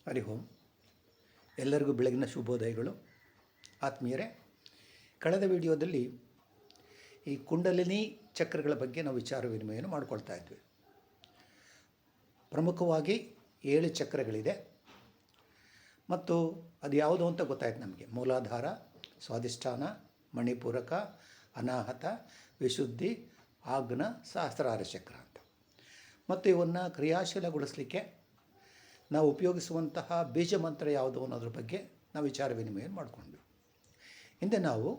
ಹರಿ ಓಂ. ಎಲ್ಲರಿಗೂ ಬೆಳಗಿನ ಶುಭೋದಯಗಳು. ಆತ್ಮೀಯರೇ, ಕಳೆದ ವಿಡಿಯೋದಲ್ಲಿ ಈ ಕುಂಡಲಿನಿ ಚಕ್ರಗಳ ಬಗ್ಗೆ ನಾವು ವಿಚಾರ ವಿನಿಮಯವನ್ನು ಮಾಡ್ಕೊಳ್ತಾ ಇದ್ವಿ. ಪ್ರಮುಖವಾಗಿ 7 ಚಕ್ರಗಳಿದೆ ಮತ್ತು ಅದು ಯಾವುದು ಅಂತ ಗೊತ್ತಾಯ್ತು ನಮಗೆ. ಮೂಲಾಧಾರ, ಸ್ವಾಧಿಷ್ಠಾನ, ಮಣಿಪೂರಕ, ಅನಾಹತ, ವಿಶುದ್ಧಿ, ಆಗ್ನ, ಸಹಸ್ರಾರ ಚಕ್ರ ಅಂತ. ಮತ್ತು ಇವನ್ನು ಕ್ರಿಯಾಶೀಲಗೊಳಿಸಲಿಕ್ಕೆ ನಾವು ಉಪಯೋಗಿಸುವಂತಹ ಬೀಜ ಮಂತ್ರ ಯಾವುದು ಅನ್ನೋದ್ರ ಬಗ್ಗೆ ನಾವು ವಿಚಾರ ವಿನಿಮಯ ಮಾಡಿಕೊಂಡ್ವಿ. ಹಿಂದೆ ನಾವು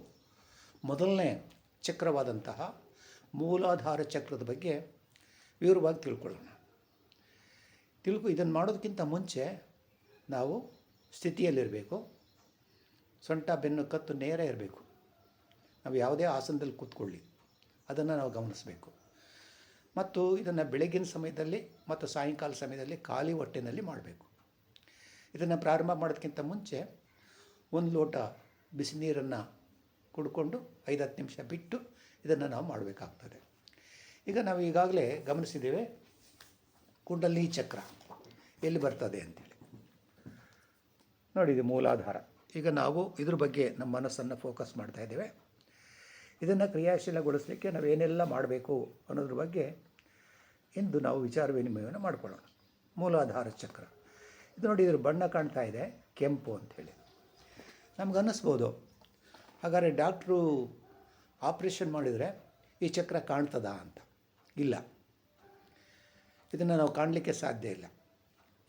ಮೊದಲನೇ ಚಕ್ರವಾದಂತಹ ಮೂಲಾಧಾರ ಚಕ್ರದ ಬಗ್ಗೆ ವಿವರವಾಗಿ ತಿಳ್ಕೊಳ್ಳೋಣ. ಇದನ್ನು ಮಾಡೋದಕ್ಕಿಂತ ಮುಂಚೆ ನಾವು ಸ್ಥಿತಿಯಲ್ಲಿರಬೇಕು. ಸೊಂಟ, ಬೆನ್ನು, ಕತ್ತು ನೇರ ಇರಬೇಕು. ನಾವು ಯಾವುದೇ ಆಸನದಲ್ಲಿ ಕೂತ್ಕೊಳ್ಳಿ, ಅದನ್ನು ನಾವು ಗಮನಿಸಬೇಕು. ಮತ್ತು ಇದನ್ನು ಬೆಳಗಿನ ಸಮಯದಲ್ಲಿ ಮತ್ತು ಸಾಯಂಕಾಲ ಸಮಯದಲ್ಲಿ ಖಾಲಿ ಹೊಟ್ಟೆನಲ್ಲಿ ಮಾಡಬೇಕು. ಇದನ್ನು ಪ್ರಾರಂಭ ಮಾಡೋದಕ್ಕಿಂತ ಮುಂಚೆ 1 ಲೋಟ ಬಿಸಿ ನೀರನ್ನು ಕುಡ್ಕೊಂಡು 5-10 ನಿಮಿಷ ಬಿಟ್ಟು ಇದನ್ನು ನಾವು ಮಾಡಬೇಕಾಗ್ತದೆ. ಈಗ ನಾವು ಈಗಾಗಲೇ ಗಮನಿಸಿದ್ದೇವೆ ಕುಂಡಲಿನಿ ಚಕ್ರ ಎಲ್ಲಿ ಬರ್ತದೆ ಅಂತೇಳಿ. ನೋಡಿ, ಇದು ಮೂಲಾಧಾರ. ಈಗ ನಾವು ಇದ್ರ ಬಗ್ಗೆ ನಮ್ಮ ಮನಸ್ಸನ್ನು ಫೋಕಸ್ ಮಾಡ್ತಾ ಇದ್ದೇವೆ. ಇದನ್ನು ಕ್ರಿಯಾಶೀಲಗೊಳಿಸಲಿಕ್ಕೆ ನಾವೇನೆಲ್ಲ ಮಾಡಬೇಕು ಅನ್ನೋದ್ರ ಬಗ್ಗೆ ಇಂದು ನಾವು ವಿಚಾರ ವಿನಿಮಯವನ್ನು ಮಾಡಿಕೊಳ್ಳೋಣ. ಮೂಲಾಧಾರ ಚಕ್ರ ಇದು ನೋಡಿ, ಇದ್ರ ಬಣ್ಣ ಕಾಣ್ತಾ ಇದೆ, ಕೆಂಪು ಅಂಥೇಳಿ. ನಮ್ಗೆ ಅನ್ನಿಸ್ಬೋದು, ಹಾಗಾದರೆ ಡಾಕ್ಟ್ರು ಆಪ್ರೇಷನ್ ಮಾಡಿದರೆ ಈ ಚಕ್ರ ಕಾಣ್ತದಾ ಅಂತ. ಇಲ್ಲ, ಇದನ್ನು ನಾವು ಕಾಣಲಿಕ್ಕೆ ಸಾಧ್ಯ ಇಲ್ಲ.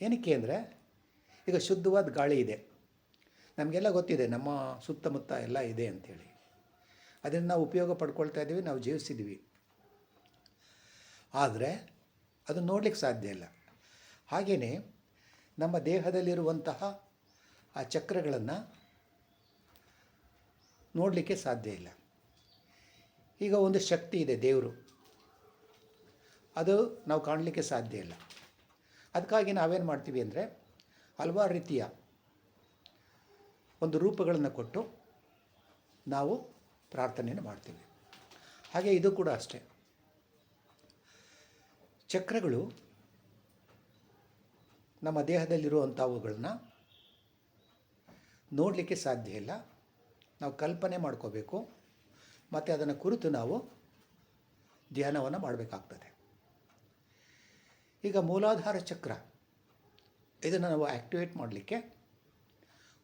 ಏನಕ್ಕೆ ಅಂದರೆ ಈಗ ಶುದ್ಧವಾದ ಗಾಳಿ ಇದೆ, ನಮಗೆಲ್ಲ ಗೊತ್ತಿದೆ, ನಮ್ಮ ಸುತ್ತಮುತ್ತ ಎಲ್ಲ ಇದೆ ಅಂಥೇಳಿ. ಅದನ್ನು ನಾವು ಉಪಯೋಗ ಪಡ್ಕೊಳ್ತಾ ಇದ್ದೀವಿ, ನಾವು ಜೀವಿಸಿದ್ದೀವಿ. ಆದರೆ ಅದು ನೋಡಲಿಕ್ಕೆ ಸಾಧ್ಯ ಇಲ್ಲ. ಹಾಗೆಯೇ ನಮ್ಮ ದೇಹದಲ್ಲಿರುವಂತಹ ಆ ಚಕ್ರಗಳನ್ನು ನೋಡಲಿಕ್ಕೆ ಸಾಧ್ಯ ಇಲ್ಲ. ಈಗ ಒಂದು ಶಕ್ತಿ ಇದೆ, ದೇವರು, ಅದು ನಾವು ಕಾಣಲಿಕ್ಕೆ ಸಾಧ್ಯ ಇಲ್ಲ. ಅದಕ್ಕಾಗಿ ನಾವೇನು ಮಾಡ್ತೀವಿ ಅಂದರೆ ಹಲವಾರು ರೀತಿಯ ಒಂದು ರೂಪಗಳನ್ನು ಕೊಟ್ಟು ನಾವು ಪ್ರಾರ್ಥನೆಯನ್ನು ಮಾಡ್ತೀವಿ. ಹಾಗೆ ಇದು ಕೂಡ ಅಷ್ಟೇ. ಚಕ್ರಗಳು ನಮ್ಮ ದೇಹದಲ್ಲಿರುವಂಥವುಗಳನ್ನ ನೋಡಲಿಕ್ಕೆ ಸಾಧ್ಯ ಇಲ್ಲ. ನಾವು ಕಲ್ಪನೆ ಮಾಡ್ಕೋಬೇಕು ಮತ್ತು ಅದನ್ನು ಕುರಿತು ನಾವು ಧ್ಯಾನವನ್ನು ಮಾಡಬೇಕಾಗ್ತದೆ. ಈಗ ಮೂಲಾಧಾರ ಚಕ್ರ, ಇದನ್ನು ನಾವು ಆ್ಯಕ್ಟಿವೇಟ್ ಮಾಡಲಿಕ್ಕೆ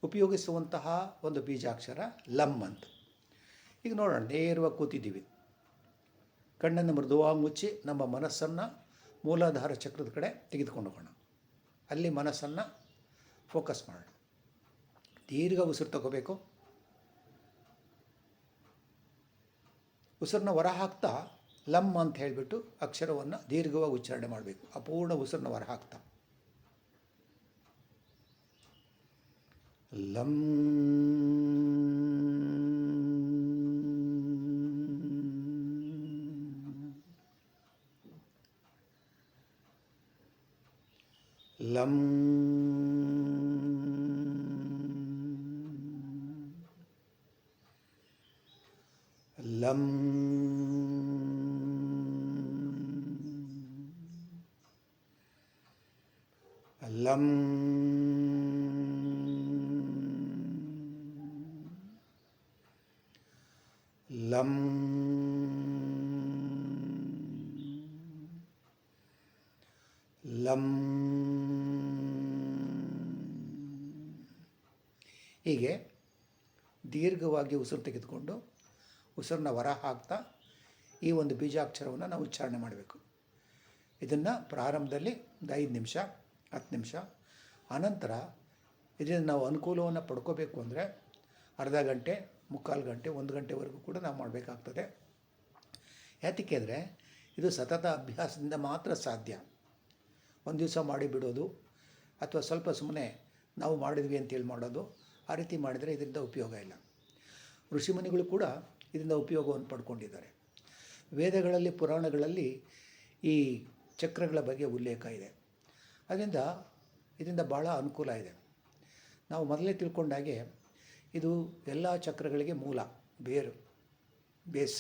ಉಪಯೋಗಿಸುವಂತಹ ಒಂದು ಬೀಜಾಕ್ಷರ ಲಮ್ ಅಂತ. ಈಗ ನೋಡೋಣ, ನೇರವಾಗಿ ಕೂತಿದ್ದೀವಿ, ಕಣ್ಣನ್ನು ಮೃದುವಾಗಿ ಮುಚ್ಚಿ ನಮ್ಮ ಮನಸ್ಸನ್ನು ಮೂಲಾಧಾರ ಚಕ್ರದ ಕಡೆ ತೆಗೆದುಕೊಂಡು ಹೋಗೋಣ. ಅಲ್ಲಿ ಮನಸ್ಸನ್ನು ಫೋಕಸ್ ಮಾಡೋಣ. ದೀರ್ಘ ಉಸಿರು ತಗೋಬೇಕು. ಉಸಿರನ್ನ ಹೊರ ಹಾಕ್ತಾ ಲಮ್ ಅಂತ ಹೇಳಿಬಿಟ್ಟು ಅಕ್ಷರವನ್ನು ದೀರ್ಘವಾಗಿ ಉಚ್ಚಾರಣೆ ಮಾಡಬೇಕು. ಅಪೂರ್ಣ ಉಸಿರನ್ನ ಹೊರ ಹಾಕ್ತಾ ಲಮ್ ಲಮ್ ಲಮ್ ಲಮ್ ಲಮ್ ಲಮ್. ಹೀಗೆ ದೀರ್ಘವಾಗಿ ಉಸಿರು ತೆಗೆದುಕೊಂಡು ಉಸಿರನ್ನ ಹೊರ ಹಾಕ್ತಾ ಈ ಒಂದು ಬೀಜಾಕ್ಷರವನ್ನು ನಾವು ಉಚ್ಚಾರಣೆ ಮಾಡಬೇಕು. ಇದನ್ನು ಪ್ರಾರಂಭದಲ್ಲಿ 5 ನಿಮಿಷ, 10 ನಿಮಿಷ, ಆನಂತರ ಇದರಿಂದ ನಾವು ಅನುಕೂಲವನ್ನು ಪಡ್ಕೋಬೇಕು ಅಂದರೆ ಅರ್ಧ ಗಂಟೆ, ಮುಕ್ಕಾಲು ಗಂಟೆ, 1 ಗಂಟೆವರೆಗೂ ಕೂಡ ನಾವು ಮಾಡಬೇಕಾಗ್ತದೆ. ಯಾತಕ್ಕೆ ಅಂದರೆ ಇದು ಸತತ ಅಭ್ಯಾಸದಿಂದ ಮಾತ್ರ ಸಾಧ್ಯ. ಒಂದು ದಿವಸ ಮಾಡಿ ಬಿಡೋದು ಅಥವಾ ಸ್ವಲ್ಪ ಸುಮ್ಮನೆ ನಾವು ಮಾಡಿದ್ವಿ ಅಂತೇಳಿ ಮಾಡೋದು, ಆ ರೀತಿ ಮಾಡಿದರೆ ಇದರಿಂದ ಉಪಯೋಗ ಇಲ್ಲ. ಋಷಿಮುನಿಗಳು ಕೂಡ ಇದರಿಂದ ಉಪಯೋಗವನ್ನು ಪಡ್ಕೊಂಡಿದ್ದಾರೆ. ವೇದಗಳಲ್ಲಿ, ಪುರಾಣಗಳಲ್ಲಿ ಈ ಚಕ್ರಗಳ ಬಗ್ಗೆ ಉಲ್ಲೇಖ ಇದೆ. ಇದರಿಂದ ಭಾಳ ಅನುಕೂಲ ಇದೆ. ನಾವು ಮೊದಲೇ ತಿಳ್ಕೊಂಡಾಗೆ ಇದು ಎಲ್ಲ ಚಕ್ರಗಳಿಗೆ ಮೂಲ, ಬೇಸ್.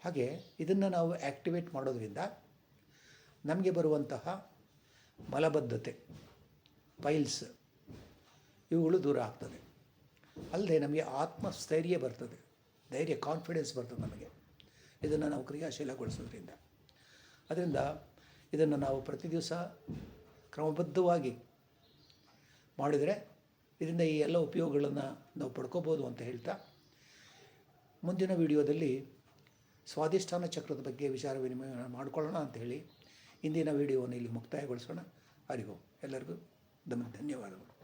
ಹಾಗೆ ಇದನ್ನು ನಾವು ಆ್ಯಕ್ಟಿವೇಟ್ ಮಾಡೋದ್ರಿಂದ ನಮಗೆ ಬರುವಂತಹ ಮಲಬದ್ಧತೆ ಪೈಲ್ಸ್ ಇವುಗಳು ದೂರ ಆಗ್ತದೆ. ಅಲ್ಲದೆ ನಮಗೆ ಆತ್ಮಸ್ಥೈರ್ಯ ಬರ್ತದೆ, ಧೈರ್ಯ, ಕಾನ್ಫಿಡೆನ್ಸ್ ಬರ್ತದೆ ನಮಗೆ ಇದನ್ನು ನಾವು ಕ್ರಿಯಾಶೀಲಗೊಳಿಸೋದ್ರಿಂದ. ಅದರಿಂದ ಇದನ್ನು ನಾವು ಪ್ರತಿ ದಿವಸ ಕ್ರಮಬದ್ಧವಾಗಿ ಮಾಡಿದರೆ ಇದರಿಂದ ಈ ಎಲ್ಲ ಉಪಯೋಗಗಳನ್ನು ನಾವು ಪಡ್ಕೋಬೋದು ಅಂತ ಹೇಳ್ತಾ, ಮುಂದಿನ ವಿಡಿಯೋದಲ್ಲಿ ಸ್ವಾಧಿಷ್ಠಾನ ಚಕ್ರದ ಬಗ್ಗೆ ವಿಚಾರ ವಿನಿಮಯ ಮಾಡಿಕೊಳ್ಳೋಣ ಅಂತ ಹೇಳಿ ಇಂದಿನ ವಿಡಿಯೋವನ್ನು ಇಲ್ಲಿ ಮುಕ್ತಾಯಗೊಳಿಸೋಣ. ಹರಿವು ಎಲ್ಲರಿಗೂ ಧನ್ಯವಾದಗಳು.